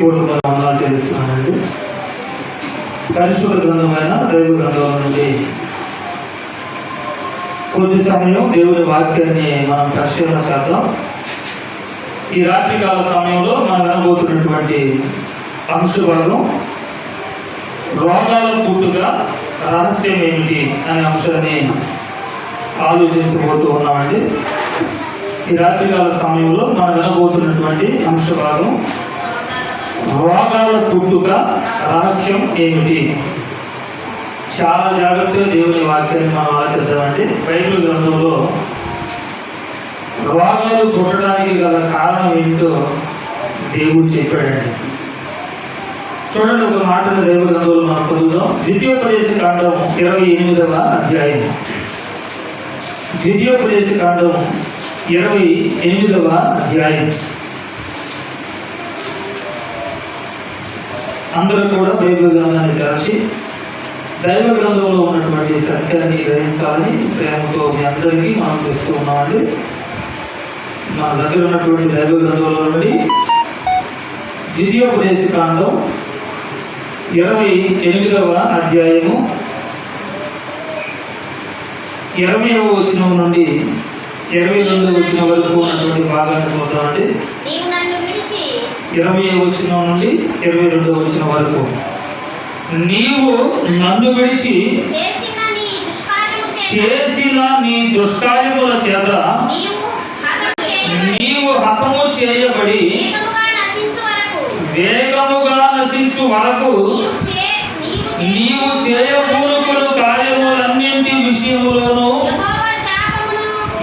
వందనాలు చెల్లిస్తున్నానండి. పరిశుద్ధ గ్రంథమైన దైవ గ్రంథం నుండి కొద్ది సమయం దేవుని వాక్యాన్ని మనం పరిశీలన చేద్దాం. ఈ రాత్రికాల సమయంలో మనం వినబోతున్నటువంటి అంశభాగం రోగాల పుట్టుక రహస్యం ఏమిటి అనే అంశాన్ని ఆలోచించబోతూ ఉన్నామండి. ఈ రాత్రికాల సమయంలో మనం వినబోతున్నటువంటి అంశభాగం రోగాల పుట్టుక రహస్యం ఏమిటి. చాలా జాగ్రత్తగా దేవుని వాక్యాన్ని మనం ఆలోచిద్దామండి. బైబిల్ గ్రంథంలో రోగాలు పుట్టడానికి గల కారణం ఏంటో దేవుడు చెప్పాడండి. చూడండి, ఒక మాటను బైబిల్ గ్రంథంలో మనం చదువుదాం. ద్వితీయోపదేశ కాండం 28వ అధ్యాయం. ద్వితీయోపదేశ కాండం 28వ అధ్యాయం. అందరూ కూడా బైబిల్ గ్రంథాన్ని తెరచి దైవ గ్రంథంలో ఉన్నటువంటి సత్యాన్ని గ్రహించాలని ప్రేమతో మీ అందరికీ మనం చేస్తూ ఉన్నామండి. మన దగ్గర ఉన్నటువంటి దైవ గ్రంథంలో నుండి ద్వితీయోపదేశ కాండం 28వ అధ్యాయము 20వ వచనం నుండి 22వ వచనం వరకు ఉన్నటువంటి భాగాన్ని చూద్దామండి. 20వ వచనం నుండి 22వ వచనం వరకు. నీవు నన్ను విడిచి చేసిన నీ దుష్కార్యముల చేత నీవు హతము చేయబడి వేగముగా నశించు వరకు నీవు చేయకూడని కార్యములన్నింటి విషయములోను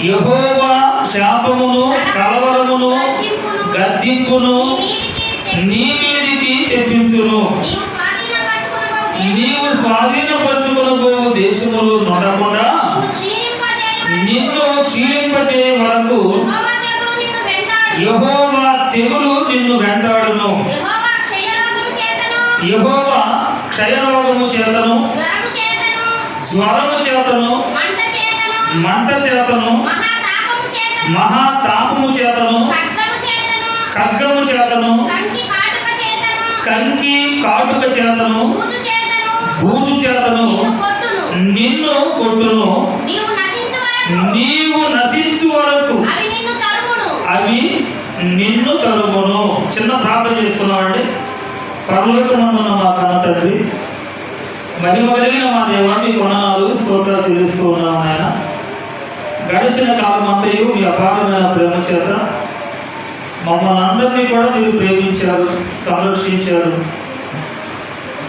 యెహోవా శాపమును కలవరమును గద్దింపును నీ మీదికి తెప్పించును. నీవు స్వాధీనపరచుకొనబో దేశములు నడకుండా నిన్ను క్షీణింపజేయ వరకు యెహోవా తెగులు నిన్ను వెంటాడును. యెహోవా క్షయరోగము చేతను, జ్వరము చేతను, మంట చేతను, మహాతాపము చేతను, ఖడ్గము చేతను, కంకి కాటుక చేతను, బూజు చేతను నిన్ను కొట్టును. నీవు నశించు వరకు అవి నిన్ను తరుమును. చిన్న ప్రార్థన చేసుకున్నామండి. పరలోకమందున్న మా కన్న తండ్రి, మహిమ కలిగిన మా దేవా, మీ వందనాలు స్తోత్రాలు చెల్లిస్తూ ఉన్నాము ఆయన. గడిచిన కాలం అంతయు మీ అపారమైన ప్రేమ చేత మమ్మల్ని అందరినీ కూడా మీరు ప్రేమించారు, సంరక్షించారు,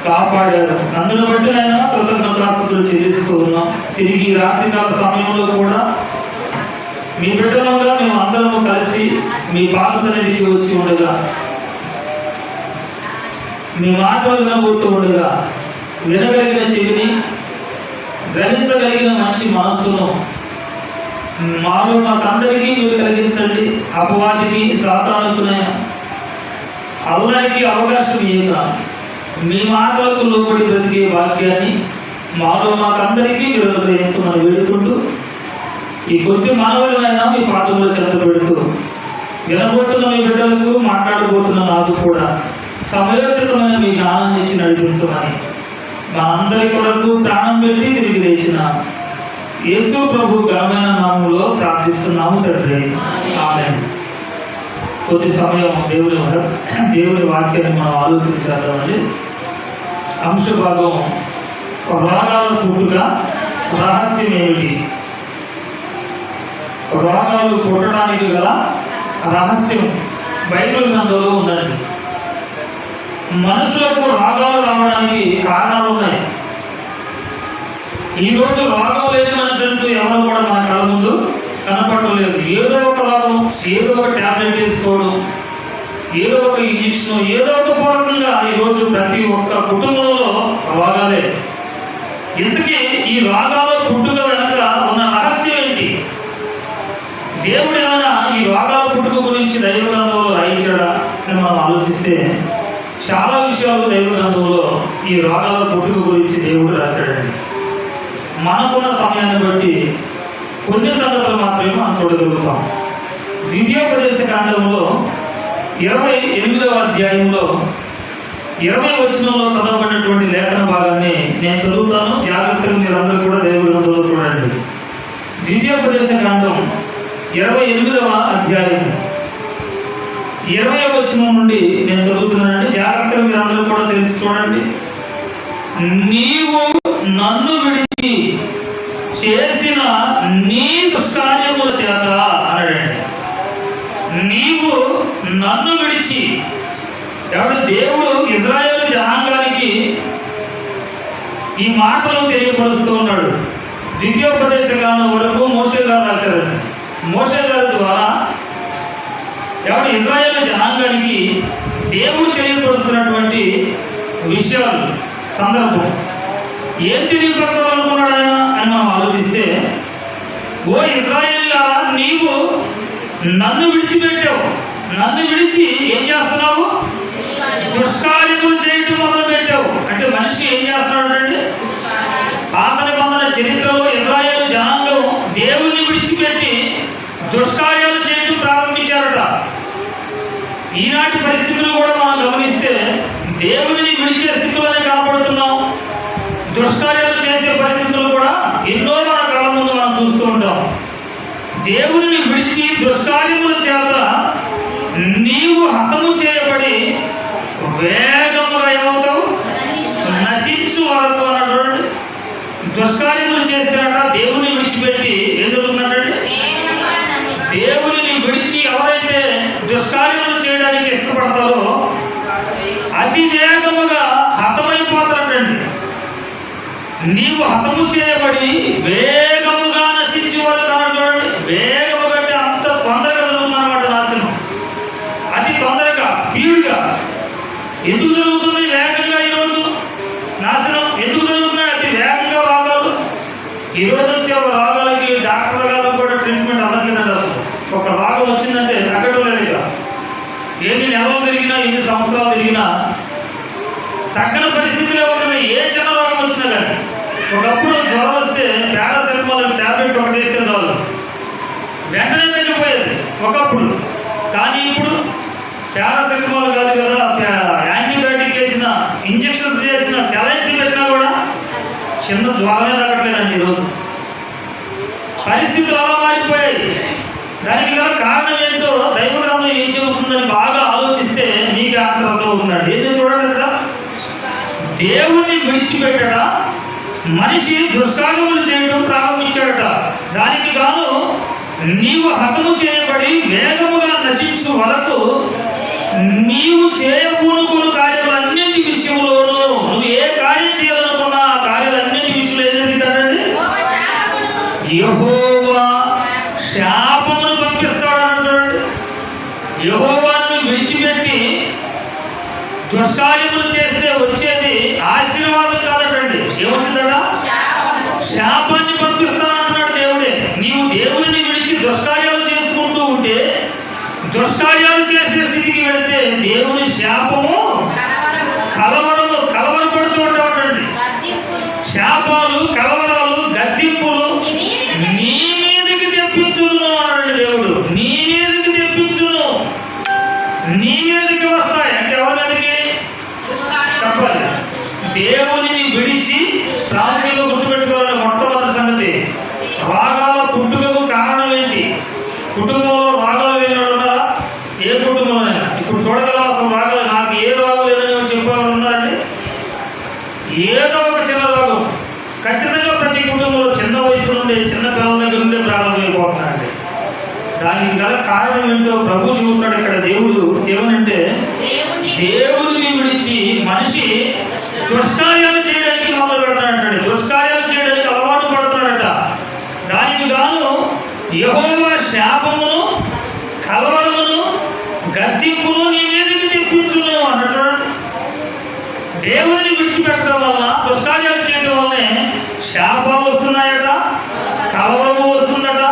కాపాడారు. అందును బట్టి అయినా కృతజ్ఞతాస్తుతులు చెల్లిస్తూ ఉన్నాం. తిరిగి రాత్రికాల సమయంలో కూడా మీ బిడ్డలుగా మేము అందరము కలిసి మీ పాద సన్నిధికి వచ్చి ఉండగా, మీ మాటలు వినబోతూ ఉండగా, వినగలిగిన చెవిని, గ్రహించగలిగిన మంచి మనస్సును మాలో మాకందరికీ మీరు కలిగించండి. అపవాదికి, సాతానుకునే అల్లానికి అవకాశం ఇయ్యక మీ మాటలకు లోబడి బ్రతికే వాక్యాన్ని మాలో మాకందరికీ మీరు అనుగ్రహించమని వేడుకుంటూ, ఈ కొద్ది మానవులైనా మీ పాదముల చెంత పెడుతూ, వినబోతున్న మీ బిడ్డలకు, మాట్లాడబోతున్న నాకు కూడా సమయోచితమైన మీ జ్ఞానాన్ని ఇచ్చి నడిపించమని మా అందరి కొరకు ప్రాణం పెట్టి తిరిగి లేచిన యేసు ప్రభు ఘనమైన నామములో ప్రార్థిస్తున్నాము తండ్రి, ఆమేన్. కొద్ది సమయం దేవుని వాక్యాన్ని మనం ఆలోచించాలండి. అంశభాగం రోగాల పుట్టుక రహస్యం ఏమిటి. రోగాలు పుట్టడానికి గల రహస్యం బైబిల్ గ్రంథంలో ఉందండి. మనుషులకు రోగాలు రావడానికి కారణాలు ఉన్నాయి. ఈరోజు రోగం లేని మనిషి అంటూ ఎవరు కూడా మన కళ్ళ ముందు కనపడటం లేదు. ఏదో ఒక రోగం, ఏదో ఒక ట్యాబ్లెట్ వేసుకోవడం, ఏదో ఒక ఇంజక్షన్, ఏదో ఒక పూర్వకంగా ఈరోజు ప్రతి ఒక్క కుటుంబంలో రోగాలే. ఇంతకీ ఈ రోగాల పుట్టుక వెనక ఉన్న రహస్యం ఏంటి? దేవుడు ఏమైనా ఈ రోగాల పుట్టుక గురించి దైవ గ్రంథంలో రాయించాడా అని మనం ఆలోచిస్తే చాలా విషయాలు దైవ గ్రంథంలో ఈ రోగాల పుట్టుక గురించి దేవుడు రాశాడండి. మనకున్న సమయాన్ని బట్టి కొన్ని సంగతులు మాత్రమే మనం చూడగలుగుతాం. ద్వితీయోపదేశ కాండంలో 28వ అధ్యాయంలో 20వ వచనంలో చదవబడినటువంటి లేఖన భాగాన్ని నేను చదువుతాను. జాగ్రత్తగా మీరందరూ కూడా దేవుని గ్రంథంలో చూడండి. ద్వితీయోపదేశ కాండం 28వ అధ్యాయం 20వ వచనం నుండి నేను చదువుతున్నానండి. జాగ్రత్తగా మీరందరూ కూడా తెలిసి చూడండి. నీవు నన్ను విడిచి చేసిన నీ దుష్కార్యముల చేత అన్నాడండి. నీవు నన్ను విడిచి, కాబట్టి దేవుడు ఇజ్రాయేలు జనాంగానికి ఈ మాటలు తెలియపరుస్తూ ఉన్నాడు. ద్వితీయోపదేశ కాండం వరకు మోషే గారు రాశారండి. మోషే గారి ద్వారా కాబట్టి ఇజ్రాయేలు జనాంగానికి దేవుడు తెలియపరుస్తున్నటువంటి విషయాలు సందర్భం ఏం తెలియపరచాలనుకున్నాడు ఆయన అని మనం ఆలోచిస్తే, ఓ ఇజ్రాయేలులారా, నీవు నన్ను విడిచిపెట్టావు. నన్ను విడిచి ఏం చేస్తున్నావు? దుష్కార్యములు చేయటం మొదలు పెట్టావు. అంటే మనిషి ఏం చేస్తున్నాడు అంటే, పాత నిబంధన చరిత్రలో ఇజ్రాయేలు జనాంగం దేవుని విడిచిపెట్టి దుష్కార్యాలు చేయటం ప్రారంభించారట. ఈనాటి పరిస్థితులు కూడా మనం గమనిస్తే దేవుని విడిచే స్థితిలోనే కనపడుతున్నాం. దుష్కార్యాలు చేసే పరిస్థితులు కూడా ఎన్నో మన కళ్ళ ముందు మనం చూస్తూ ఉంటాం. దేవుని విడిచి దుష్కార్యముల చేత నీవు హతము చేయబడి వేగముగా ఏమవుతావు? నశించు వరకు అన్నటువంటి దుష్కార్యములు చేస్తారట. దేవుని విడిచిపెట్టి ఏం జరుగుతుందంటే, దేవుని విడిచి ఎవరైతే దుష్కార్యములు చేయడానికి ఇష్టపడతారో అతి వేగముగా హతమైపోతారండి. నీవు హతము చేయబడి వేగముగా నశించి వాళ్ళు చూడండి. వేగముగా అంటే అంత తొందరగా జరుగుతుందన్నమాట నాశనం. అతి తొందరగా, స్పీడ్గా. ఎందుకు జరుగుతుంది వేగంగా ఈరోజు నాశనం? ఎందుకు జరుగుతున్నాయి అతి వేగంగా రోగాలు? ఈరోజు వచ్చే రోగాలకి డాక్టర్ గారు కూడా ట్రీట్మెంట్ అందట్లేదండి. అసలు ఒక రోగం వచ్చిందంటే తగ్గడం లేదు. ఇక ఎన్ని నెలలు తిరిగినా, ఎన్ని సంవత్సరాలు తిరిగినా తగ్గని పరిస్థితులు ఎవరైనా ఏ చిన్న రోగం వచ్చినా కానీ. ఒకప్పుడు జ్వరం వస్తే పారాసెటమాల్ ట్యాబ్లెట్ ఒకటి వేస్తే చాలు, వెంటనే తగ్గిపోయేది ఒకప్పుడు. కానీ ఇప్పుడు పారాసెటమాల్ కాదు కదా, యాంటీబయాటిక్ వేసిన, ఇంజక్షన్స్ చేసిన, సెలైన్స్ పెట్టినా కూడా చిన్న జ్వరమే తగ్గట్లేదండి ఈరోజు. పరిస్థితులు అలా మారిపోయాయి. దానికి గల కారణం ఏంటో దైవగ్రంథం ఏం చెబుతుందని బాగా ఆలోచిస్తే మీకు ఆన్సర్ అవుతుందండి. ఏదో చూడండి, ఇక్కడ దేవుణ్ణి విడిచిపెట్టడా మనిషి దుష్కార్యములు చేయడం ప్రారంభించాడట. దానికి గాను నీవు హతము చేయబడి వేగముగా నశించు వరకు నీవు చేయకూడని కార్యములన్నింటి విషయంలోనూ, నువ్వు ఏ కార్యం చేయాలనుకున్నా ఆ కార్యాలన్నింటి విషయంలో ఏం జరుగుతాడండి? యెహోవా శాపమును పంపిస్తాడు చూడండి. యెహోవాను విడిచిపెట్టి దుష్కార్యములు చేస్తే వచ్చేది ఆశీర్వాదం కాదటండి. ఏమొచ్చిందట? శాపాన్ని పంపిస్తానంటున్నాడు దేవుడే. నీవు దేవుడిని విడిచి దుష్కార్యాలు చేసుకుంటూ ఉంటే, దుష్కార్యాలు చేసే స్థితికి వెళ్తే దేవుని శాపము, కలవరపడుతూ ఉంటాడండి. శాపాలు, కలవరాలు, గద్దింపులు నీ మీదకి తెప్పించును అన్నాడు దేవుడు. నీ మీదకి తెప్పించును, నీ మీదకి వస్తాయి. అంటే ఎవరి మీదకి చెప్పాలి? దేవుని విడిచి ప్రాముఖ్యంగా గుర్తుపెట్టుకోవాలని మొట్టమొదటి సంగతి, రోగాల పుట్టుకకు కారణం ఏంటి? కుటుంబంలో రోగాలు లేని ఉన్నారా? ఏ కుటుంబంలో ఇప్పుడు చూడగలం అసలు రోగాలు? నాకు ఏ రోగం లేదని చెప్పేవాళ్ళు ఉన్నారండి? ఏదో ఒక చిన్న రోగం ఖచ్చితంగా ప్రతి కుటుంబంలో చిన్న వయసు నుండి, చిన్న పిల్లల దగ్గర నుండే ప్రారంభమైపోతున్నారండి. దానికి గల కారణం ఏంటో ప్రభు చూపుతాడు ఇక్కడ. దేవుడు ఏమనంటే, దేవుడిని విడిచి మనిషి దుష్కార్యాలు చేయడానికి మొదలు పెడతాడంటే, దుష్కార్యాలు చేయడానికి అలవాటు పడుతున్నాడట. దానికి గాను యెహోవా శాపమును, కలవరమును, గద్దింపును నీ మీదకి తెప్పించును అన్నట్టు. దేవుడిని విడిచిపెట్టడం వల్ల, దుష్కార్యాలు చేయడం వల్లనే శాపాలు వస్తున్నాయట, కలవరము వస్తుందట,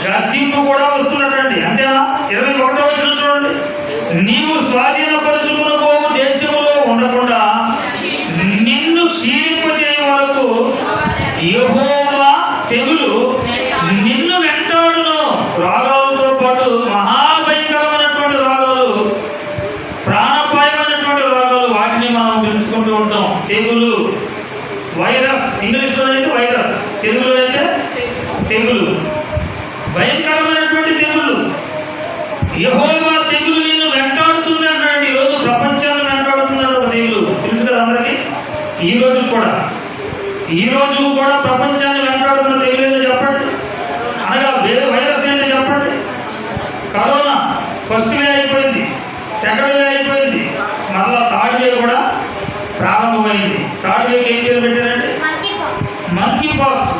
గద్దింపు కూడా వస్తున్నట్టండి. అంతేనా? 21వ వచనం చూడండి. నీవు స్వాధీనపరుచుకుని దేశంలో ఉండకుండా నిన్ను క్షీణింపజేయ వరకు యెహోవా తెగులు నిన్ను వెంటాడును. రోగాలతో పాటు మహాభయంకరమైనటువంటి రోగాలు తెగులు, వైరస్, ఇంగ్లీష్లో అయితే వైరస్, తెలుగులో అయితే తెగులు, భయంకరమైనటువంటి తెగులు. యెహోవా తెగులు నిన్ను వెంటాడుతుంది అంటాడు. ఈరోజు ప్రపంచాన్ని వెంటాడుతుందంటే ఒక తెగులు తెలుసు కదా అందరికీ. ఈ రోజు కూడా ప్రపంచాన్ని వెంటాడుతున్న తెగులు ఏంటో చెప్పండి. అనగా వైరస్ ఏంటో చెప్పండి. కరోనా ఫస్ట్ వే అయిపోయింది, సెకండ్ వే అయిపోయింది, మళ్ళా థర్డ్ వే కూడా ప్రారంభమైంది. థర్డ్ వేకి ఏం పేరు పెట్టారంటే మంకీ పాక్స్.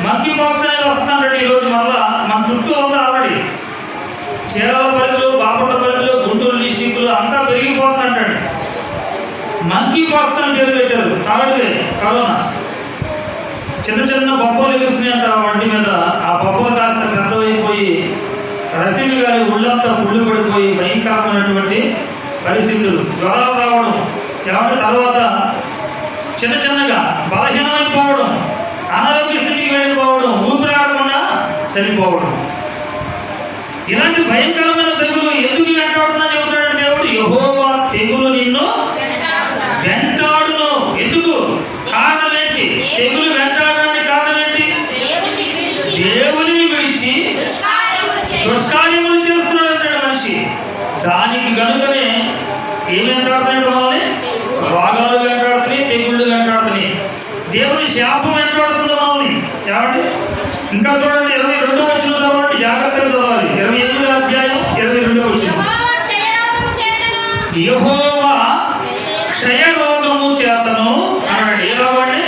మంకీ పాక్స్ అనేది వస్తుందంటే ఈరోజు మళ్ళా మన చుట్టూ ఉంది. ఆల్రెడీ చీరాల పరిధిలో, బాపట్ల పరిధిలో, గుంటూరు డిస్టిక్లో అంతా పెరిగిపోతుందంటండి. మంకీ పాక్స్ అని పేరు పెట్టారు. థర్డ్ వే కరోనా. చిన్న చిన్న బొబ్బలు ఎగురుతున్నాయంట వంటి మీద. ఆ బొబ్బలు కాస్త పెద్దవైపోయి రసిమి గారి ఒళ్ళంతా పుళ్ళు పడిపోయి భయంకరమైనటువంటి పరిస్థితులు, జ్వరాలు రావడం, ఏమంటే తర్వాత చిన్న చిన్నగా బలహీనమైపోవడం, అనారోగ్య స్థితికి వెళ్ళిపోవడం, ఊపిరాడకుండా చనిపోవడం. ఇలాంటి భయంకరమైన తెగులు ఎందుకు వెంటాడుతున్నా చెబుతున్నాడు దేవుడు. యెహోవా తెగులు నిన్ను వెంటాడును. ఎందుకు? కారణం ఏంటి? తెగులు వెంటాడడానికి కారణం ఏంటి? దేవుని విడిచి దుష్కార్యములు చేస్తున్నాడు అంటాడు మనిషి. దానికి కనుకనే ఏం వెంటాడుతున్నాడు? మనల్ని రోగాలు వెంటాడుతున్నాయి, తెగుళ్ళు వెంటాడుతున్నాయి, దేవుని శాపం వెంటాడుతుంది మనల్ని. ఏమంటే ఇంకా చూడండి, 22వ వచనం చదవండి, జాగ్రత్తగా చదవాలి. 28వ అధ్యాయం 22వ వచనం. యెహోవా క్షయరోగము చేతను అన్నాడు. ఏ రోగం అండి?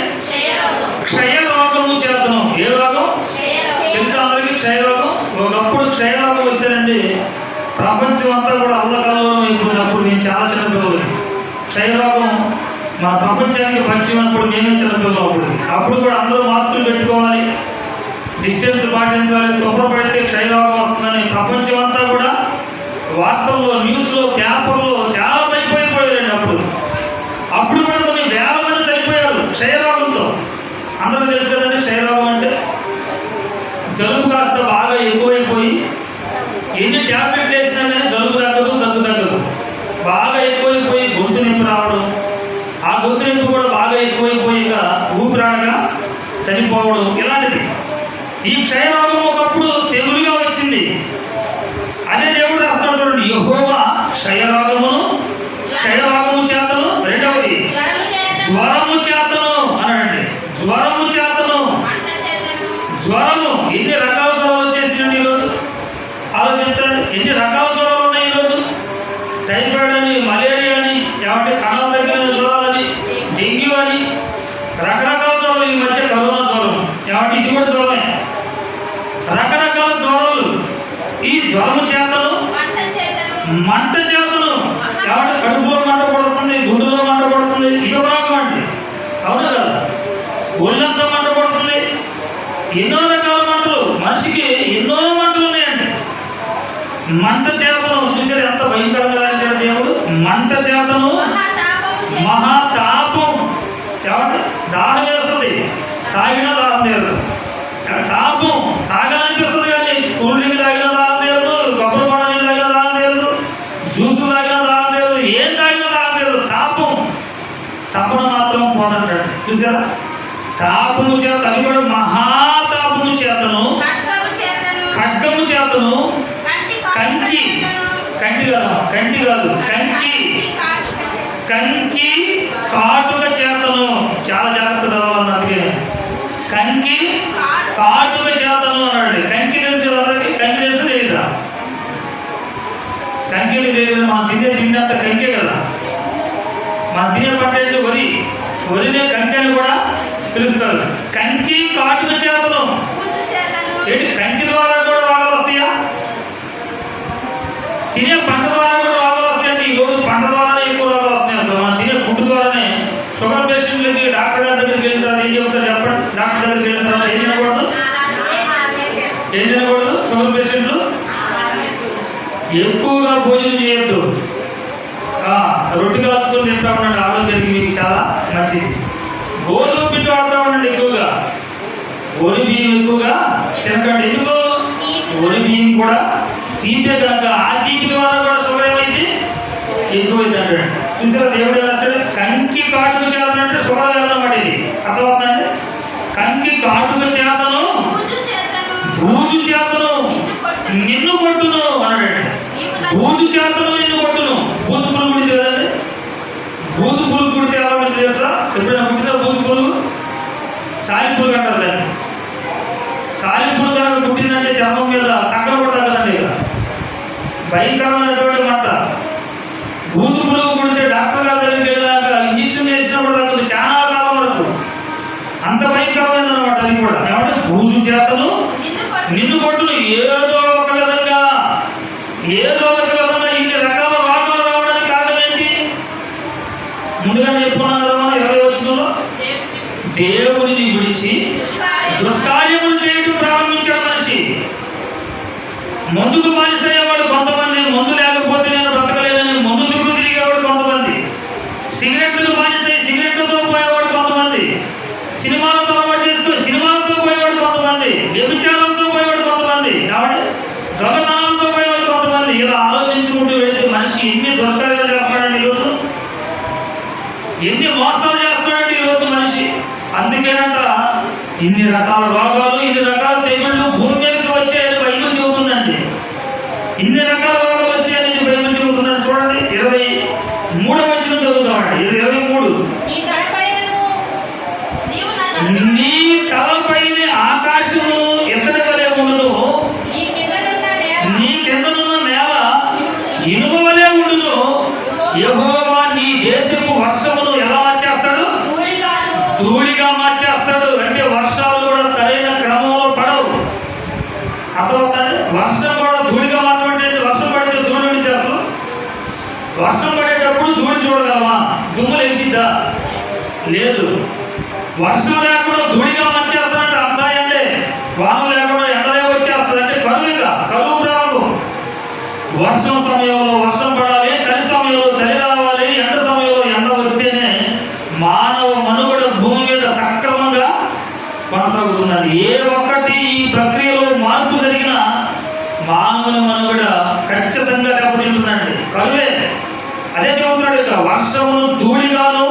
క్షయరోగము చేతను. ఏ రోగం తెలుసా అందరికీ? క్షయరోగం. ఒకప్పుడు క్షయరోగం వస్తేనండి ప్రపంచం అంతా కూడా అల్లకల్లోలం అయిపోయింది. అప్పుడు నేను చాలా చిన్నపిల్లలు. క్షయరోగం మన ప్రపంచానికి పరిచయం అప్పుడు మేమే చిన్నపిల్లలు. అప్పుడు కూడా అందరూ మాస్కులు పెట్టుకోవాలి, డిస్టెన్స్ పాటించాలి, తుప్పపడితే క్షయరోగం వస్తుందని ప్రపంచం అంతా కూడా వార్తల్లో, న్యూస్లో, పేపర్లో చాలా తగ్గిపోయిపోయారండి. అప్పుడు కూడా కొన్ని వేల మంది చనిపోయారు క్షయరోగంతో. అందరూ తెలుసు కదండి క్షయరోగం అంటే. జలుబు కాస్త బాగా ఎక్కువైపోయి ఎన్ని ట్యాబ్లెట్లు వేసినా కానీ జలుబు తగ్గదు, దగ్గు తగ్గదు. బాగా ఎక్కువైపోయి గొంతు నొప్పి రావడం, ఆ గొంతు నొప్పి కూడా బాగా ఎక్కువైపోయిగా ఊపిరాడగా చనిపోవడం, ఇలాంటిది. ఈ క్షయరోగం ఒకప్పుడు తెగులుగా వచ్చింది. అదే దేవుడు రాస్తాడు చూడండి. యెహోవా క్షయరోగము చేతను. రెండవది జ్వరము చేతను అనండి. జ్వరము చేతను. జ్వరము ఎన్ని రకాల జ్వరాలు వచ్చేసినండి ఈరోజు. ఆలోచించండి, ఎన్ని రకాల జ్వరాలు ఉన్నాయి ఈరోజు. టైఫాయిడ్ అని, మలేరియా అని, ఏమంటే కణం తగ్గిన జ్వరాలని, డెంగ్యూ అని, రకరకాల జ్వరాలు. ఈ మధ్య కరోనా జ్వరం, ఏమంటే ఇది కూడా జ్వరమే. రకరకాల జ్వరాలు. ఈ జ్వరము చేతను, మంట చేతను. ఏమంటే కడుపులో మంట పడుతుంది, గుండెలో మంట పడుతుంది. ఇది రోగం అండి, అవును కదా. ఒళ్ళంతా మంట పడుతుంది. ఎన్నో రకాల మంటలు, మనిషికి ఎన్నో మంటలు ఉన్నాయండి. మంట చేతను చూసారు ఎంత భయంకరంగా అంటాడు దేవుడు. మంట చేతను, మహాతాపం. ఏమంటే దాహం వేస్తుంది, తాగినా దాహం లేదు. తాపం తాగాలనిపిస్తుంది కానీ కూల్ డ్రింక్ తాగినా దాహం లేదు, కొబ్బరి బొండ నీళ్ళు తాగినా దాహం లేదు, జ్యూసు తాగినా దాహం లేదు, ఏం తాగినా దాహం లేదు. తాపం. తపన మాత్రం పోదంటాడు. చూసారా? తాపము చేత, అది కూడా మహాతాపము చేతను, ఖడ్గము చేతను, కంకి కాటుక చేతను. చాలా జాగ్రత్త చదవాలి. అందుకే కంకి కాటుక చేతను అన్నాడు. కంకి తెలుసు ఎవరికి? కంకి తెలుసు తెలీదా? కంకిని తెలియదు. మనం తినే తిండి అంత కంకే కదా. మనం తినే పంట అంటే వరినే కంకి అని కూడా పిలుస్తారు. కంకి కాటుక చేతను. ఏంటి? కంకి ద్వారా కూడా రోగాలు వస్తాయా? తినే పంట ద్వారా కూడా రోగాలు వస్తాయంటే ఈరోజు పంట ద్వారా ఎక్కువ రోగాలు వస్తాయి. అసలు మనం తినే ఫుడ్ ద్వారానే షుగర్ పేషెంట్లకి డాక్టర్ గారి దగ్గరికి వెళ్తారు. ఏం చెప్తారు చెప్పండి? డాక్టర్ దగ్గరికి వెళ్తారు. ఏం తినకూడదు? షుగర్ పేషెంట్లు ఎక్కువగా భోజనం చేయొద్దు. రొట్టె కాల్చుకొని తింటా ఉండండి, ఆరోగ్యానికి మీకు చాలా మంచిది. గోధుమ పిండి వాడుతూ ఉండండి ఎక్కువగా. వరి బియ్యం ఎక్కువగా తినకండి. ఎందుకు? వరి బియ్యం కూడా తీపే కనుక ఆ తీపి ద్వారా కూడా షుగర్ ఏమైంది? ఎక్కువైంది అంటాడు. చూసారా దేవుడు రాశాడు? కంకి కాటుక చేతను అంటే శుభవేదం అన్నమాట. ఇది అర్థమవుతుందండి. కంకి కాటుక చేతను బూజు చేతను నిన్ను కొట్టును అన్నాడు. బూజు చేతను నిన్ను కొట్టును. బూజు పురుగు కుడితే కదండి. బూజు పురుగు కుడితే ఎలా ఉంటుంది తెలుసా? ఎప్పుడైనా కుట్టినా బూజు పురుగు సాయి పురుగు అంటారు దాన్ని. సాయి పురుగు కనుక కుట్టిందంటే చర్మం మీద తగ్గ కొడతారు కదండి. ఇక భయంకరమైనటువంటి మాట. బూజు పురుగు కుడితే డాక్టర్ గారి దగ్గరికి వెళ్ళాక ఇంజక్షన్ చేసినప్పుడు తగ్గదు చాలా కాలం వరకు. అంత భయంకరమైన అనమాట అది కూడా. ఏమంటే బూజు చేతను నిన్ను కొట్టును. ఏదో ఒక విధంగా ఇన్ని రకాల రోగాలు రావడానికి కారణం ఏంటి? ముందుగా చెప్పుకున్నాను కదా 20 వచనంలో, దేవుడిని విడిచి దుష్కార్యములు చేయడం ప్రారంభించాడు మనిషి. మందుకు బానిస అయ్యేవాడు కొంతమంది, మందు లేకపోతే నేను బ్రతకలేదని మందు చుట్టూ తిరిగేవాడు కొంతమంది, సిగరెట్లకు బానిస సిగరెట్లతో పోయేవాడు కొంతమంది, సినిమాలతో అలవాటు చేసుకుని సినిమాలతో పోయేవాడు కొంతమంది, వ్యభిచారంతో పోయేవాడు కొంతమంది, కాబట్టి దొంగతనంతో పోయేవాడు కొంతమంది. ఇలా ఆలోచించుకుంటూ వెళ్తే మనిషి ఎన్ని దుష్కార్యాలు చేస్తున్నాడండి ఈరోజు, ఎన్ని మోసాలు చేస్తున్నాడండి ఈరోజు మనిషి. అందుకేనంట ఇన్ని రకాల రోగాలు, ఇన్ని రకాల తెగుళ్ళు భూమి మీదకి వచ్చాయని బైబిల్ చెబుతుందండి. ఇన్ని రకాల రోగాలు వచ్చాయని బైబిల్ చెబుతుందండి. చూడండి 23వ వచనం చదువుతామండి. 23 నీ తలపైన ఆకాశము ఎత్తడి వలె ఉండును, నీ కిందనున్న నేల ఇనుము వలె ఉండును. యెహోవా నీ దేశపు వర్షమును ఎలా మార్చేస్తాడు? ధూళిగా మార్చేస్తాడు. అంటే వర్షాలు కూడా సరైన క్రమంలో పడవు. అర్థమవుతుంది. వర్షం కూడా ధూళిగా మాత్రమే. వర్షం పడితే ధూళి ఉండి అసలు వర్షం పడేటప్పుడు ధూళి చూడగలమా? దుమ్ము లేచిద్దా? లేదు. వర్షం లేకుండా ధూళిగా మార్చేస్తాడంటే అర్థం ఏంటి? వాన లేకుండా ఎండలే వచ్చేస్తాడంటే కరువు ప్రారంభం. వర్షం సమయంలో వర్షం పడాలి, చలి సమయంలో చలి రావాలి, ఎండ సమయంలో ఎండ వస్తేనే మానవ మనుగడ భూమి మీద సక్రమంగా కొనసాగుతుందండి. ఏ ఒక్కటి ఈ ప్రక్రియలో మార్పు జరిగినా మానవుని మనుగడ ఖచ్చితంగా దెబ్బతింటుందండి. కరువే. అదే చెబుతున్నాడు ఇక, వర్షమును ధూళిగాను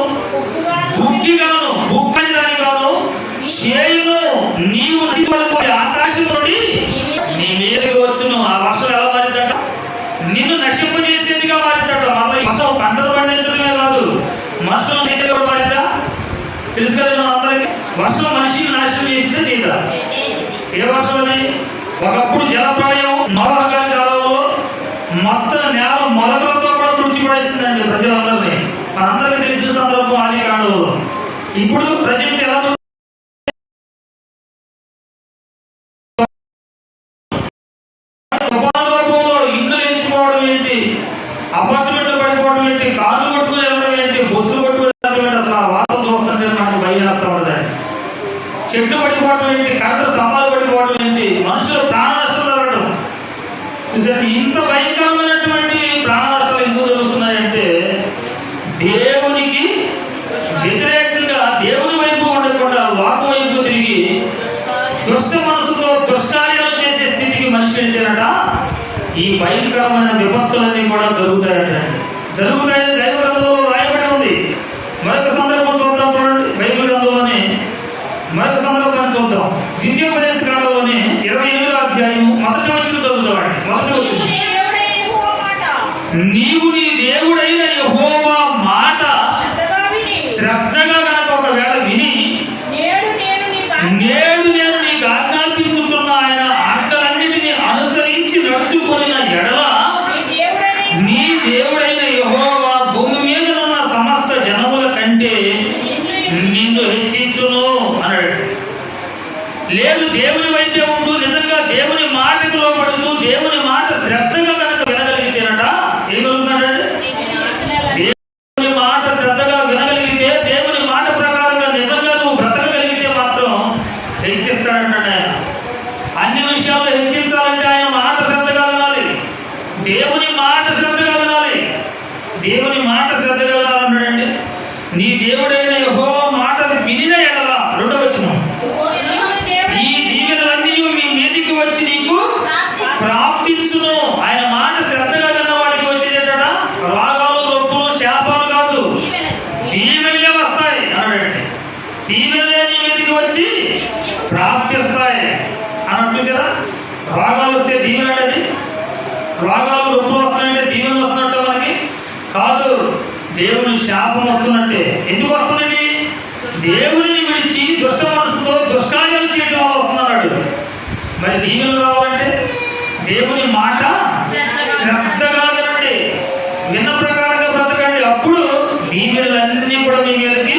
బుగ్గిగాను బుక్కనిగాను చేయును. నీవు ఆకాశం నుండి నీ మీదకి వచ్చును. ఆ వర్షం ఎలా మారిందట? నిన్ను నశింపజేసేదిగా మారిందట. మళ్ళీ వర్షం పంటలు పండించడమే కాదు, మనుషులను చేసేది కూడా మారిందా? తెలుసు కదా మనం అందరికీ. వర్షం మనిషిని నాశనం చేసిందే చేయదా? ఏ వర్షం అది? ఒకప్పుడు జలప్రళయం నోవహు గారి కాలంలో మొత్తం నేల మొలకలతో కూడా తుడిచిపడేసిందండి ప్రజలందరినీ. మనందరికీ తెలిసిన సందర్భం ఆది కాలంలో. ఇప్పుడు ప్రజెంట్ ఎలా ఇండ్లు లేచిపోవడం ఏంటి, అపార్ట్మెంట్లు పడిపోవడం ఏంటి, కార్లు కొట్టుకుని వెళ్ళడం ఏంటి, బస్సులు కొట్టుకుని వెళ్ళడం ఏంటి, అసలు ఆ వార్తలు చూస్తుంటే మనకు భయం వేస్తా ఉంటుంది. చెట్లు పడిపోవడం ఏంటి, కరెంటు స్తంభాలు పడిపోవడం ఏంటి, మనుషులు ప్రాణ నష్టం జరగడం. ఇంత భయంకరమైనటువంటి ప్రాణ నష్టాలు ఎందుకు జరుగుతున్నాయంటే దేవునికి వ్యతిరేకంగా దేవుని వైపు ఉండకుండా లోకం వైపు తిరిగి దుష్ట మనసుతో దుష్కార్యాలు చేసే స్థితికి మనిషి ఏంటంట. ఈ భయంకరమైన విపత్తులన్నీ కూడా జరుగుతాయని దైవ గ్రంథంలో రాయబడి ఉంది. మరొక సందర్భం చూద్దాం. చూడండి బైబిల్ గ్రంథంలోనే మరొక సందర్భాన్ని చూద్దాం. ద్వితీయోపదేశ కాలంలోనే 28వ అధ్యాయం 1వ వచనం చదువుతామండి. 1వ వచనం, నీవు నీ దేవుడైన యెహోవా మాట శ్రద్ధగా కనుక ఒకవేళ విని నేడు నేను నీకు ఆజ్ఞాపించుతున్న ఆయన ఆజ్ఞలన్నిటినీ అనుసరించి నడుచుకున్న ఎడల నీ దేవుడైన యెహోవా భూమి మీద ఉన్న సమస్త జనముల కంటే నిన్ను హెచ్చించును అన్నాడు. లేదు, దేవుని వైద్య ఉంటూ నిజంగా దేవుని మాటకు లోపడుతూ దేవుని మాట శ్రద్ధగా కనుక వినగలిగితేనట ఏం కలుగుతున్నాడు? దేవుని మాట శ్రద్ధగా వినగలిగితే, దేవుని మాట ప్రకారంగా నిజంగా నువ్వు బ్రతకగలిగితే మాత్రం హెచ్చిస్తాడంటే ఆయన. అన్ని విషయాల్లో హెచ్చించాలంటే ఆయన మాట శ్రద్ధగా వినాలి. దేవుని మాట శ్రద్ధగా వినాలి. దేవుని మాట శ్రద్ధగా వినాలంటాడండి. నీ దేవుడైన యెహోవా మాట వినిన ఎడల 2వ వచనం, ఈ దీవెనలన్నీ మీ మీదికి వచ్చి నీకు ప్రాప్తించును. ఆయన మాట శ్రద్ధగా విన్న వాడికి వచ్చేదేట రోగాలు, నొప్పులు, శాపాలు కాదు, దీవెనగా దీవెనలే నీ మీదకి వచ్చి ప్రాప్తిస్తాయి అన్నట్టు చూసారా. రోగాలు వస్తే దీవెన అనేది, రోగాలు రొప్పులు వస్తున్నాయంటే దీవెన వస్తున్నట్టు మనకి కాదు, దేవుని శాపం వస్తున్నట్టే. ఎందుకు వస్తున్నది? దేవుని విడిచి దుష్ట మనసుతో దుష్కార్యాలు చేయడం వల్ల వస్తున్నాడు. మరి దీవెనలు రావాలంటే దేవుని మాట శ్రద్ధగా వినండి, విన్న ప్రకారంగా బ్రతకండి. అప్పుడు దీవెనలన్నీ కూడా మీ మీదకి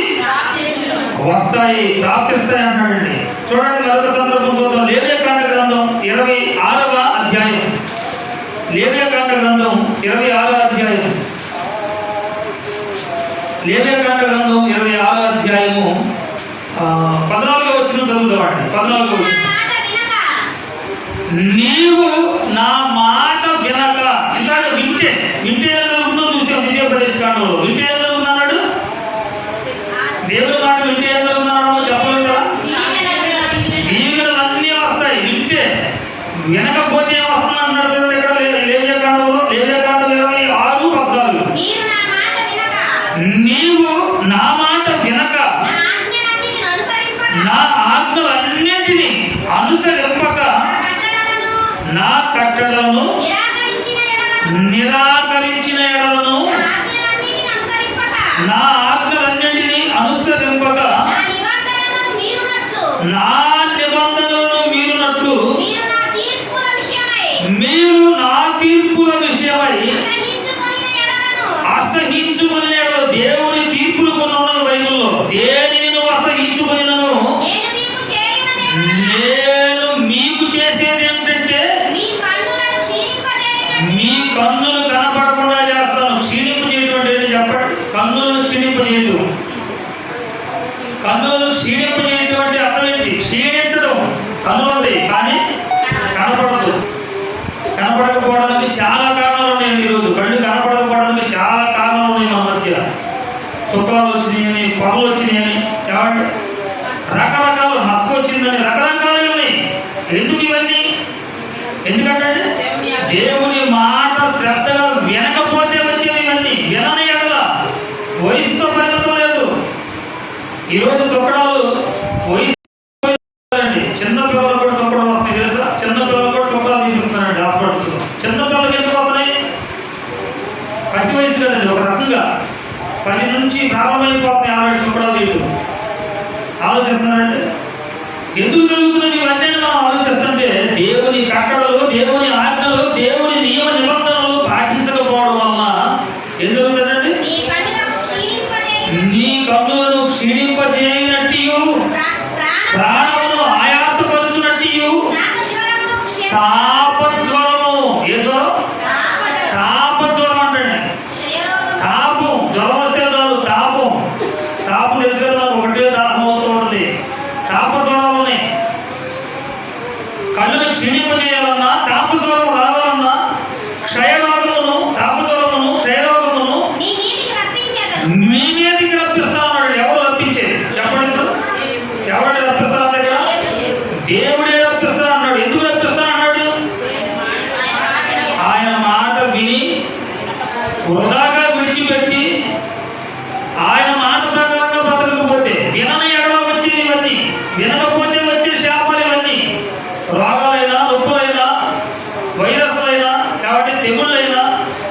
వస్తాయి, ప్రాప్తిస్తాయి అంటాడండి. చూడండి మరొక సందర్భం చూద్దాం. లేవియాకాండ గ్రంథం 26వ అధ్యాయం. లేవియాకాండ గ్రంథం 26వ అధ్యాయం. లేవియాకాండ గ్రంథం 26వ అధ్యాయము 14వ వచనం చదువుతామండి. 14వ వచనం. నీవు నా మాట వినక, ఇందాక వింటే ఏదో ఉన్నో చూసాం విద్యోపదేశ కాండంలో. వింటే ఏదో ఉన్నాడు, దేవుని మాట వింటే ఏదో ఉన్నాడు చెప్పలేదు కదా. దీవెనలు అన్నీ వస్తాయి వింటే, వినకపోతే ఏమొస్తుంది అన్నాడు చూడండి ఇక్కడ లేవియాకాండంలో. లేవియాకాండం 26:14. నీవు నా మాట వినక నా ఆజ్ఞలన్నిటినీ అనుసరింపక నా కట్టడలను నిరాకరించిన ఎడలను, నా ఆజ్ఞలన్నిటినీ అనుసరింపక నా నిబంధనలను మీరునట్లు మీరు నా తీర్పుల విషయమై అసహించుకుని దేవుని తీర్పులు కొన్ని ఉన్నాయి బైబిల్లో. దేనిని అసహించుకునినను నేను మీకు చేసేది ఏమిటంటే మీ కన్నులు కనపడకుండా చేస్తాను. క్షీణింపు చేయటువంటి ఏంటి చెప్పండి? కన్నులను క్షీణింపజేయదు. కన్నులను క్షీణింపజేయటువంటి అర్థం ఏంటి? క్షీణించడం. కన్నులు ఉంటాయి కానీ కనపడదు. కనపడకపోవడానికి చాలా కారణాలు ఉన్నాయి. ఈరోజు కళ్ళు కనపడకపోవడానికి చాలా కారణాలు ఉన్నాయి మన మధ్య. శుక్రాలు వచ్చినాయని, పొరలు వచ్చినాయని, ఏమంటే రకరకాల మస్సు వచ్చిందని, రకరకాలు ఉన్నాయి. ఎందుకు ఇవన్నీ? ఎందుకంటే దేవుని మాట శ్రద్ధగా వినకపోతే వచ్చేవి ఇవన్నీ. వినని ఎడల వయసుతో పరిమితం లేదు. ఈరోజు శుక్రాలు వయసు, చిన్న పిల్లలు కూడా శుక్రాలు వస్తాయి తెలుసా. చిన్న పిల్లలు కూడా శుక్రాలు తీపిస్తున్నారండి హాస్పిటల్స్. చిన్న పిల్లలకి ఎందుకు వస్తున్నాయి? పసి వయసు కదండి. ఒక రకంగా 10 నుంచి ప్రారంభమైపోతున్నాయి 60 శుక్రాలు తీయడం. ఆలోచిస్తున్నారంటే ఎందుకు జరుగుతున్నది ఇవన్నీ మనం ఆలోచిస్తుంటే, దేవుని కట్టడలు, దేవుని ఆజ్ఞలు, దేవుని నియమ నిబంధనలు పాటించకపోవడం వలన ఏం జరుగుతుందండి? నీ కన్నులను క్షీణింపజేయనట్టు, ప్రాణమును ఆయాసపరుచునట్టు, తాపజ్వరము. ఏ జ్వరం? తాపజ్వరం అంటే తాపం. జ్వరం వస్తే చాలు తాపం. తాపం తెలిసి ఒకటే దాహం అవుతూ ఉంటుంది. తాపజ్వరాలని కళ్ళను క్షీణింపజేయాలన్నా, తాపజ్వరం రావాలన్నా, క్షయరోగమును, తాపజ్వరమును, క్షయరోగమును మీ మీదకి రప్పిస్తా ఉన్నాడు. ఎవరు రప్పించేది చెప్పండి? ఎవరు రప్పిస్తా దగ్గర? దేవుడే రప్పిస్తా అన్నాడు. ఎందుకు రప్పిస్తా అన్నాడు? ఆయన మాట విని వృధాగా విడిచిపెట్టి ఆయన మాట ప్రకారంగా బ్రతకకపోతే, వినని ఎడలో వచ్చేది ఇవన్నీ. వినకపోతే వచ్చే శాపాలు ఇవన్నీ. రోగాలైనా, నొప్పులైనా, వైరస్లైనా, కాబట్టి తెగుళ్ళైనా,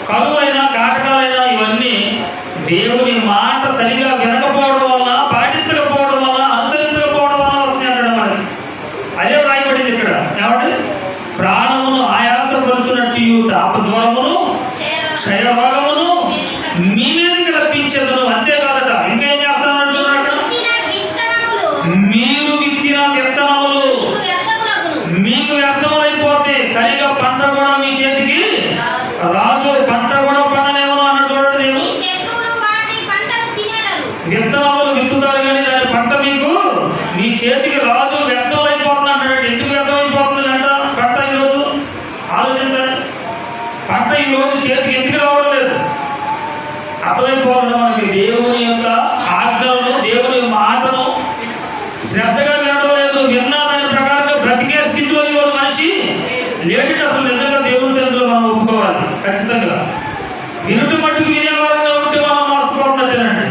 కరువైనా, కాటకాలైనా ఇవన్నీ దేవుని మాట సరిగా వినకపోవడం వల్ల, పాటించకపోవడం వల్ల, అనుసరించకపోవడం వల్ల వస్తున్నాయి అంటాడు మరి. అదే రాయబడింది ఇక్కడ. కాబట్టి ప్రాణమును ఆయాసపరుచునట్టు తాపజ్వరమును, క్షయరోగమును మీ మీదకి రప్పించేదను. అంతేకాదట ఇంకేం చేస్తానని చూడండి. మీరు విత్తిన విత్తనములు మీకు వ్యర్థమైపోతే సరిగా పంట కూడా మీ చేతికి రాదు. పంట కూడా పండనేమో అన్నట్టు చూడండి. విత్తనములు విత్తుతారు కానీ దాని పంట మీకు మీ చేతికి రాదు, వ్యర్థమైపోతుంది అంటాడు. ఎందుకు వ్యర్థమైపోతుంది అంట పంట ఈరోజు? ఆలోచించండి. పంట ఈరోజు చేతికి ఎందుకు రావడం లేదు? అర్థమైపోవడం మనకి దేవుని యొక్క ఆజ్ఞలను, దేవుని మాటను శ్రద్ధగా వినడం లేదు. విన్నా దాని ప్రకారంగా బ్రతికే స్థితిలో ఈరోజు మనిషి లేటి. అసలు నిజంగా దేవుని సన్నిధిలో మనం ఒప్పుకోవాలి ఖచ్చితంగా. వినుట మట్టుకు వినేవారంగా ఉంటే మనం మోసపోతున్నట్టేనండి.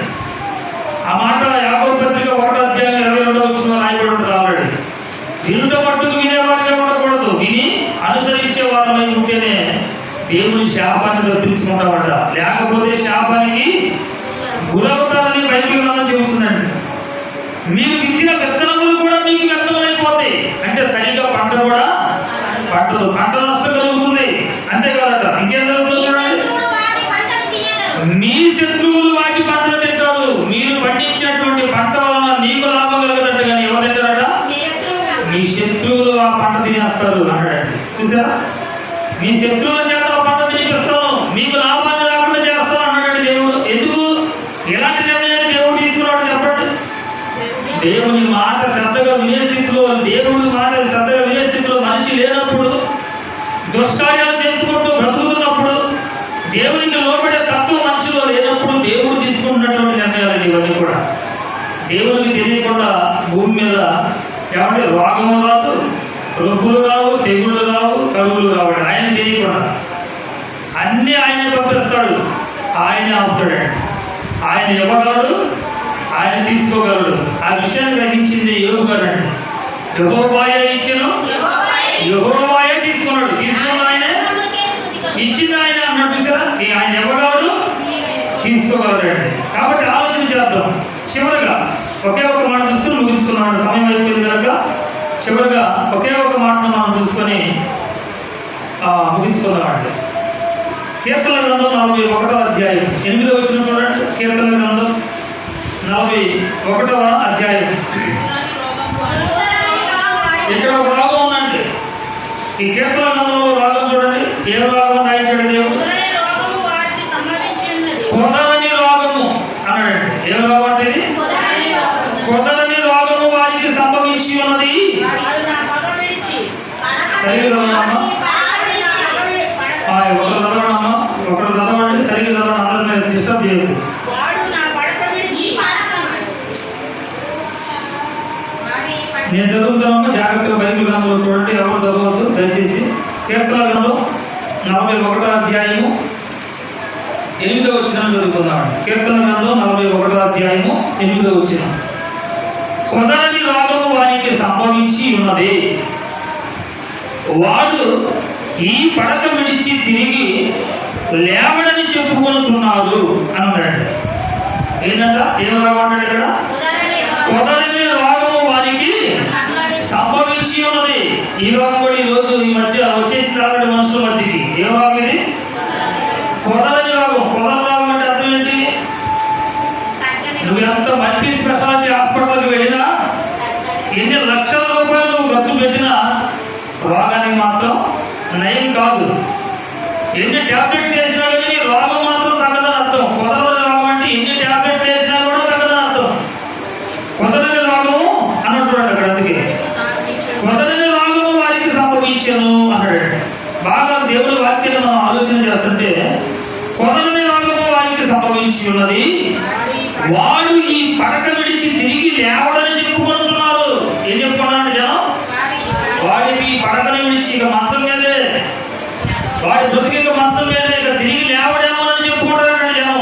ఆ మాట యాకోబు పత్రిక 1వ అధ్యాయం దేవుని శాపాన్ని తప్పించుకుంటామట, లేకపోతే శాపానికి గురవుతారని బైబిల్ గ్రంథం చెబుతుందండి. మీరు విత్తిన విత్తనములు కూడా మీకు వ్యర్థమైపోతాయి. అంటే సరిగ్గా పంట కూడా పంటలు, పంట నష్టం కలుగుతుంది. అంతే కదట. ఇంకేం జరుగుతుంది చూడండి, మీ శత్రువులు వాటి పంటలు తింటారు. మీరు పండించినటువంటి పంట వలన నీకు లాభం కలగదట, కానీ ఎవరు తింటారట? మీ శత్రువులు ఆ పంట తినేస్తారు అన్నాడండి. చూసారా, మీ శత్రువుల చేత ఆ పంట తినిపిస్తాను, మీకు లాభాన్ని రాకుండా చేస్తాను అన్నాడండి దేవుడు. ఎందుకు ఎలాంటి నిర్ణయాన్ని దేవుడు తీసుకున్నాడు చెప్పండి? దేవుని మాట శ్రద్ధగా వినే స్థితిలో, దేవుడి మాట శ్రద్ధగా వినే స్థితిలో మనిషి లేనప్పుడు, దుష్కార్యాలు చేసుకుంటూ బ్రతుకుతున్నప్పుడు, దేవునికి లోబడే తత్వం మనిషిలో లేనప్పుడు దేవుడు తీసుకుంటున్నటువంటి నిర్ణయాలు ఇవన్నీ కూడా. దేవునికి తెలియకుండా భూమి మీద ఏమంటే రోగము రాదు, రొప్పులు రావు, తెగుళ్ళు రావు, కరువులు రావు. ఆయన తెలియకుండా అన్నీ ఆయన పంపిస్తాడు, ఆయన ఆపుతాడండి. ఆయన ఇవ్వగలడు, ఆయన తీసుకోగలడు. ఆ విషయాన్ని గ్రహించింది యోబు గారండి. యెహోవాయే ఇచ్చెను, యెహోవాయే తీసుకున్నాడు. తీసుకున్న ఆయన, ఇచ్చింది ఆయన అన్నాడు. చూసారా, ఆయన ఇవ్వగలడు, తీసుకోగలరండి. కాబట్టి ఆలోచన చేద్దాం. చివరిగా ఒకే ఒక మాట చూసుకుని ముగించుకున్నాడు, సమయం అయిపోయింది కనుక చివరిగా ఒకే ఒక మాటను మనం చూసుకొని ముగించుకుందామండి. కీర్తన గ్రంథం 41వ అధ్యాయం 8వ వచనం చూడండి. కీర్తన గ్రంథం 41వ అధ్యాయం. ఇక్కడ ఒక రాగం ఉందండి. ఈ కీర్తన గ్రంథంలో రాగం చూడండి. ఏ రాగం రాయించాడు దేవుడు? కొదలని రాగము అన్నాడండి. ఏ రాగం అంటే ఇది? కొదలని రాగము వారికి సంభవించి ఉన్నది. సరిగ్గా ఒకరు చదవండి, సరిగ్గా చదవండి, అందరినీ డిస్టర్బ్ చేయదు. నేను చదువుతాను, జాగ్రత్తగా బైబిల్ గ్రంథంలో చూడండి, ఎవరు చదవద్దు దయచేసి. కీర్తన గ్రంథం 41వ అధ్యాయము 8వ వచనం చదువుకున్నాడు. కీర్తన గ్రంథం 41వ అధ్యాయము 8వ వచనం. కొదలని రాగము వారికి సంభవించి ఉన్నది, వాడు ఈ పడక విడిచి తిరిగి లేవడని చెప్పుకుంటున్నాడు అన్నాడు. ఏంటంట? ఏం రాగం అన్నాడు ఇక్కడ? కొదలని రాగము వారికి సంభవించి ఉన్నది. ఈ రోగం కూడా ఈ రోజు ఈ మధ్య వచ్చేసి రాగడి మనుషుల మధ్యకి. ఏ రోగం ఇది? కొదలని రోగం. కొదల రోగం అంటే అర్థం ఏంటి? నువ్వు ఎంత మల్టీ స్పెషాలిటీ హాస్పిటల్కి వెళ్ళినా, ఎన్ని లక్షల రూపాయలు నువ్వు ఖర్చు పెట్టినా రోగానికి మాత్రం నయం కాదు. ఎన్ని ట్యాబ్లెట్స్ వేసినా కానీ రోగం మాత్రం తగ్గదని అర్థం. కొదలని రోగం అంటే ఎన్ని ట్యాబ్లెట్లు వేసినా కూడా తగ్గదని అర్థం. కొదలని రోగము అన్నట్టు చూడండి అక్కడ. అందుకే కొదలని రోగము వారికి సంభవించను అన్నాడు. బాగా దేవుడి వాక్యాన్ని మనం ఆలోచన చేస్తుంటే, కొదలని రోగము వారికి సంభవించి ఉన్నది, వాడు ఈ పడక విడిచి తిరిగి లేవడని చెప్పుకుంటున్నారు. ఏం చెప్పుకున్నాడు జనం? వాడికి పడకని విడిచి ఇక మంచం మీదే, వాడి బ్రతికి ఇక మంచం మీదే, ఇక తిరిగి లేవడేమో అని చెప్పుకుంటారండి జనం.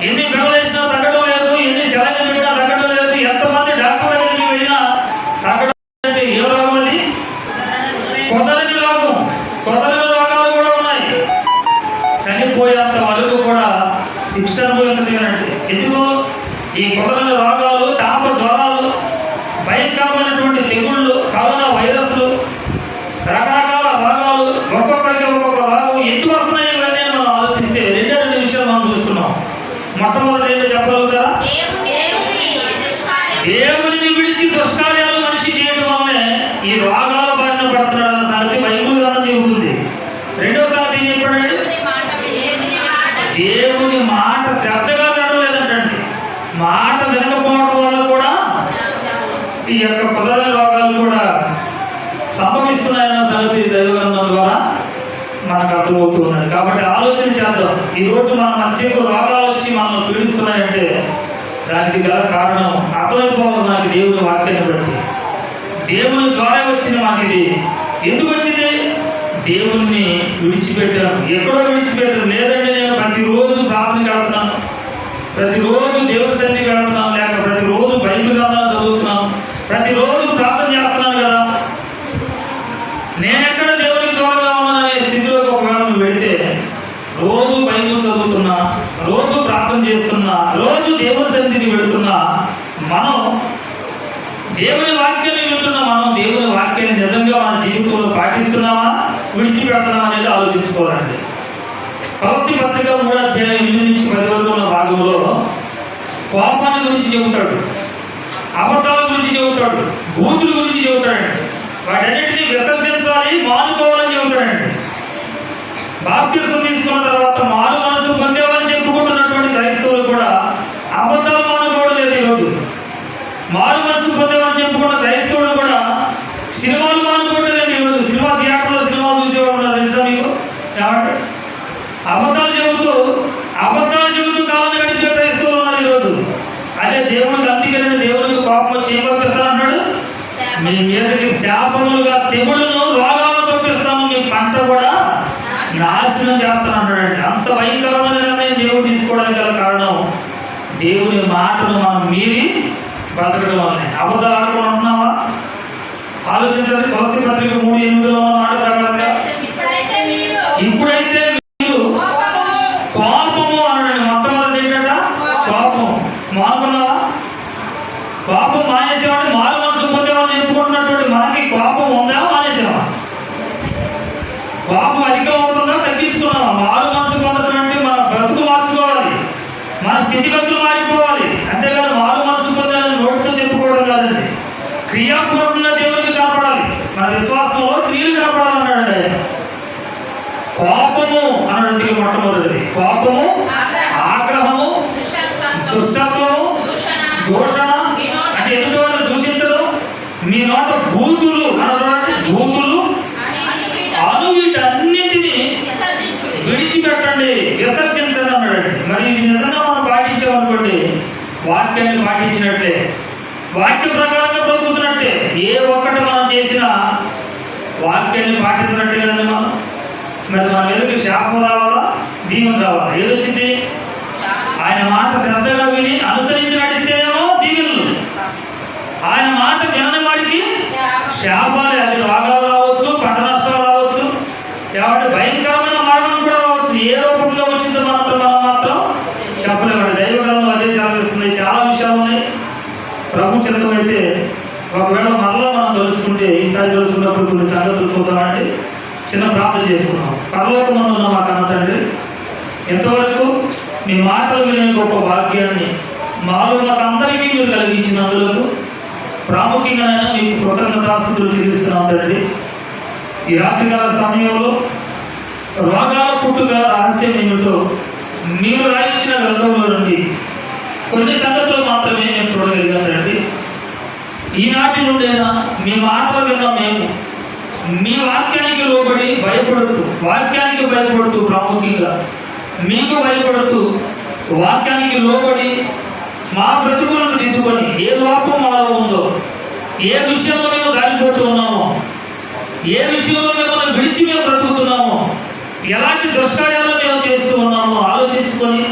ఎన్ని గడవేసినా తగ్గడం లేదు, ఎన్ని సెలవులు పెట్టినా తగ్గడం లేదు, ఎంతమంది డాక్టర్ దగ్గరికి వెళ్ళినా తగ్గడం. అంటే ఏ రోగం అది? కొదలని రోగం. కొదలని రోగాలు కూడా ఉన్నాయి. చనిపోయేంత వరకు కూడా శిక్ష అనుభవించలేనండి. ఎందుకు? ఈ కొదలని రోగాలు, తాప జ్వరాలు, భయంకరమైనటువంటి తెగుళ్ళు, కరోనా వైరస్లు, రకరకాల రోగాలు, ఒక్కొక్కరికి ఒక్కొక్క రోగం ఎందుకు వస్తున్నాయి ఇవన్నీ మనం ఆలోచిస్తే రెండే రెండు విషయాలు మనం చూస్తున్నాం. మొట్టమొదటి ఏంటో చెప్పగలుగుతారా? దేవుని విడిచి దుష్కార్యాలు మనిషి చేయడం వల్లనే ఈ రోగాల బారిన పడుతున్నాడు అన్న సంగతి బైబిల్ గ్రంథం చెబుతుంది. రెండో సంగతి ఏం చెప్పాడండి? దేవుని మాట శ్రద్ధగా నడవలేదంటండి. మాట వినకపోవడం వల్ల కూడా ఈ యొక్క కొదలని రోగాలు కూడా సంభవిస్తున్నాయన్న సంగతి దైవగ్రంథం ద్వారా మనకు అర్థమవుతున్నాయి. కాబట్టి ఆలోచన చేద్దాం. ఈరోజు మన మధ్యకు రోగాలు వచ్చి మనం పీడిస్తున్నాయంటే దానికి గల కారణం అర్థమైపోవాలి మనకి దేవుని వాక్యాన్ని బట్టి. దేవుని ద్వారా వచ్చింది మనకి. ఇది ఎందుకు వచ్చింది? దేవుణ్ణి విడిచిపెట్టాను. ఎక్కడో విడిచిపెట్టాను లేదండి. నేను ప్రతిరోజు ప్రార్థన గడుపుతున్నాను, ప్రతిరోజు దేవుడి సన్నిధికి వెళ్తున్నాను, లేక ప్రతిరోజు బైబిల్ గ్రంథాలు చదువుతున్నాను, ప్రతిరోజు ప్రార్థన చేస్తున్నాను కదా, నేను ఎక్కడ దేవునికి దూరంగా ఉన్నాననే స్థితిలోకి ఒకవేళ ప్రార్థన చేస్తున్నా, రోజు దేవుని సన్నిధికి వెళుతున్నా, మనం దేవుని వాక్యాన్ని వింటున్నా, మనం దేవుని వాక్యాన్ని నిజంగా మన జీవితంలో పాటిస్తున్నామా, విడిచిపెడుతున్నామా అనేది ఆలోచించుకోవాలండి. కొలస్సీ పత్రిక 3:8-10 వరకు ఉన్న భాగంలో కోపాన్ని గురించి చెబుతాడు, అబద్ధాల గురించి చెబుతాడు, బూతుల గురించి చెబుతాడండి. వాటన్నిటినీ విసర్జించాలి, మానుకోవాలని చెబుతాడండి. బాప్తిసం తీసుకున్న తర్వాత మారు మనసు పొందేవాలని చెప్పుకుంటున్నటువంటి క్రైస్తవులు కూడా అబద్ధాలు మానుకోవడం లేదు. ఈరోజు మారు మనసు పొందేవాలని చెప్పుకున్న క్రైస్తవులు కూడా సినిమాలు మానుకోవడం లేదు. ఈరోజు సినిమా థియేటర్లో సినిమాలు చూసేవాళ్ళు తెలుసా మీకు? ఏమంటే అబద్ధాలు చెబుతూ కాలం గడిపే క్రైస్తవులు ఉన్నారు ఈరోజు. అదే దేవునికి అందుకని దేవునికి కోపం వచ్చి ఏం పంపిస్తాను అన్నాడు, మీ మీదకి శాపములుగా తెగుళ్ళను రోగాలను పంపిస్తాను, మీ పంట కూడా నాశనం చేస్తాను అన్నాడండి. అంత భయంకరమైన నిర్ణయం దేవుడు తీసుకోవడానికి గల కారణం దేవుని మాటను మనం మీరి బతకడం వల్లనే. అబద్ధాలు ఆడుకుని ఉంటున్నావా? ఆలోచించండి. కొలస్సీ పత్రిక 3:8 ఉన్న మాట ప్రకారంగా ఇప్పుడైతే మీరు కోపము అన్నాడు. మొట్టమొదటి ఏంటంట కోపం. మానుకున్నావా? కోపం మానేసేవాడి మారు మనసు పొందేవాళ్ళని చెప్పుకుంటున్నటువంటి మనకి కోపం ఉందా, మానేసావా? కోపం అధికం అవుతుందా, తగ్గించుకున్నావా? మారు మనసు పొందడం అంటే మన బ్రతుకు మార్చుకోవాలి, మన స్థితిగతులు మారిపోవాలి. అంతేకాదు మారు మనసు పొందాలని నోటితో చెప్పుకోవడం కాదండి, క్రియాపూర్వకంగా దేవునికి కనపడాలి. మన విశ్వాసంలో క్రియలు కనపడాలన్నాడు ఆయన. కోపము అన్నది మొట్టమొదటిది. కోపము, ఆగ్రహము, దుష్టత్వము, దూషణ అంటే ఎదుటి వాళ్ళు దూషించడం, మీ నోట బూతులు అన్నటువంటి బూతులు అను వీటన్నిటినీ విడిచిపెట్టండి, విసర్జించండి అన్నాడండి. మరి ఇది నిజంగా మనం పాటించామనుకోండి, వాక్యాన్ని పాటించినట్లే, వాక్య ప్రకారంగా బ్రతుకుతున్నట్టే. ఏ ఒక్కటి మనం చేసినా వాక్యాన్ని పాటించినట్టే కదండి మనం. మరి మన మీదకి శాపం రావాలా, దీవెన రావాలా? ఏదొచ్చింది? ఆయన మాట శ్రద్ధగా విని అనుసరించి నడిస్తేనేమో దీవెనలు, ఆయన మాట వినని వాడికి శాపాలే. అది రోగాలు రావచ్చు, పంట నష్టాలు రావచ్చు, కాబట్టి భయంకరమైన మరణం కూడా రావచ్చు. ఏ రూపంలో వచ్చిందో మనం మాత్రం చెప్పలేమండి. దైవగ్రంథం అదే చదివిస్తుంది. చాలా విషయాలు ఉన్నాయి. ప్రభు చిత్తమైతే ఒకవేళ మరలా మనం తెలుసుకుంటే, ఈసారి తెలుసుకున్నప్పుడు కొన్ని సంగతులు చూద్దామండి. చిన్న ప్రార్థన చేసుకున్నాం. పరలోకమందు ఉన్న మా కన్న తండ్రి, ఎంతవరకు మీ మాటలు వినే గొప్ప భాగ్యాన్ని మాలో మాకందరికీ మీరు కలిగించినందుకు ప్రాముఖ్యంగా మీకు కృతజ్ఞతాస్తుతులు చెల్లిస్తున్నాం తండ్రి. ఈ రాత్రికాల సమయంలో రోగాల పుట్టుక రహస్యం ఏమిటో మీరు రాయించిన గ్రంథంలో నుండి కొన్ని సంగతులు మాత్రమే మేము చూడగలిగాం తండ్రి. ఈనాటి నుండైనా మీ మాటలు విన్న మేము మీ వాక్యానికి లోబడి భయపడుతూ, వాక్యానికి భయపడుతూ, ప్రాముఖ్యంగా మీకు భయపడుతూ వాక్యానికి లోబడి మా బ్రతుకులను దిద్దుకొని, ఏ లోపం మాలో ఉందో, ఏ విషయంలో మేము దారిపోతూ ఉన్నామో, ఏ విషయంలో మేము విడిచి మేము బ్రతుకుతున్నామో, ఎలాంటి దుష్కార్యాలు మేము చేస్తూ ఉన్నామో ఆలోచించుకొని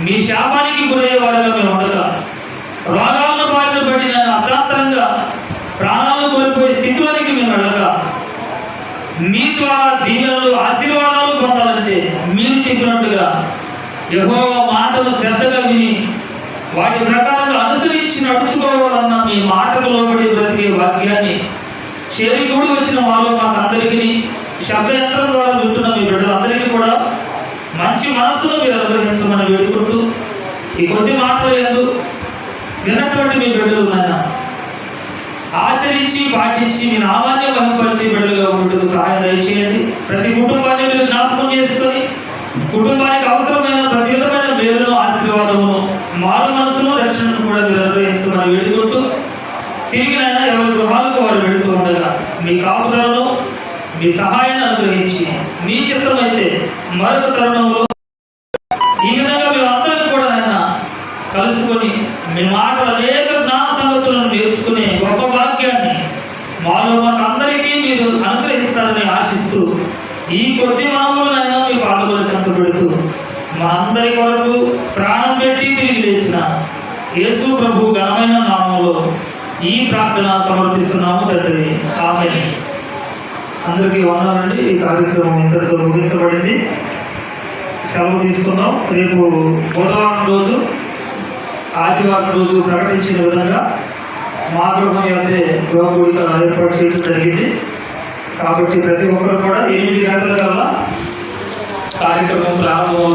మీ శాపానికి గురయ్యేవాడిగా మేము ఉండగా, రోగాలను బారిన పడిన అర్ధాంతరంగా ప్రాణాలు కోల్పోయే స్థితిలోనికి మేము వెళ్ళగా, మీ ద్వారా దీవెనలు, ఆశీర్వాదాలు పొందాలంటే మీరు చెప్పినట్టుగా యెహోవా మాటలు శ్రద్ధగా విని వాటి ప్రకారంగా అనుసరించి నడుచుకోవాలన్న మీ మాటకు లోబడి బ్రతికే వాక్యాన్ని చేరికూడి వచ్చిన వాళ్ళు మాకందరికీ, శబ్దయంత్రం ద్వారా వింటున్న మీ బిడ్డలందరికీ కూడా మంచి మనసులో మీరు అనుగ్రహించమని వేడుకుంటూ, ఈ కొద్ది మాటలు ఎందు విన్నటువంటి మీ బిడ్డలు నాయన ఆచరించి పాటించి మీ నామాన్ని మహిమపరిచే బిడ్డలుగా ఉండేందుకు సహాయం దయచేయండి. ప్రతి కుటుంబాన్ని మీరు జ్ఞాపకం చేసుకొని కుటుంబానికి అవసరమైన ప్రతి విధమైన మేలును, ఆశీర్వాదమును, మారు మనసును, రక్షణను కూడా మీరు అనుగ్రహించమని వేడుకుంటూ, తిరిగి అయినా ఎవరి గృహాలకు వారు వెళుతూ ఉండగా మీ కాపుదలను, మీ సహాయాన్ని అనుగ్రహించి మీ చిత్తమైతే మరొక తరుణంలో ఈ విధంగా మేము అందరం కూడా ఆయన కలుసుకొని మీ మాటలు అనేక జ్ఞాన సంగతులను నేర్చుకునే గొప్ప భాగ్యాన్ని మాలో మాకందరికీ మీరు అనుగ్రహిస్తారని ఆశిస్తూ, ఈ కొద్ది మామూలైనా మీ పాదములు చెంత పెడుతూ మా అందరి వరకు ప్రాణం పెట్టి తిరిగి లేచిన యేసు ప్రభు ఘనమైన నామంలో ఈ ప్రార్థన సమర్పిస్తున్నాము తండ్రి. ఆమేన్. అందరికీ వందనాలండి. ఈ కార్యక్రమం ఇంతటితో ముగించబడింది. సెలవు తీసుకున్నాం. రేపు బుధవారం రోజు, ఆదివారం రోజు ప్రకటించిన విధంగా మా గృహం అయితే గృహకూడిక ఏర్పాటు చేయడం జరిగింది. కాబట్టి ప్రతి ఒక్కరు కూడా 8 గంటల కల్లా కార్యక్రమం ప్రారంభం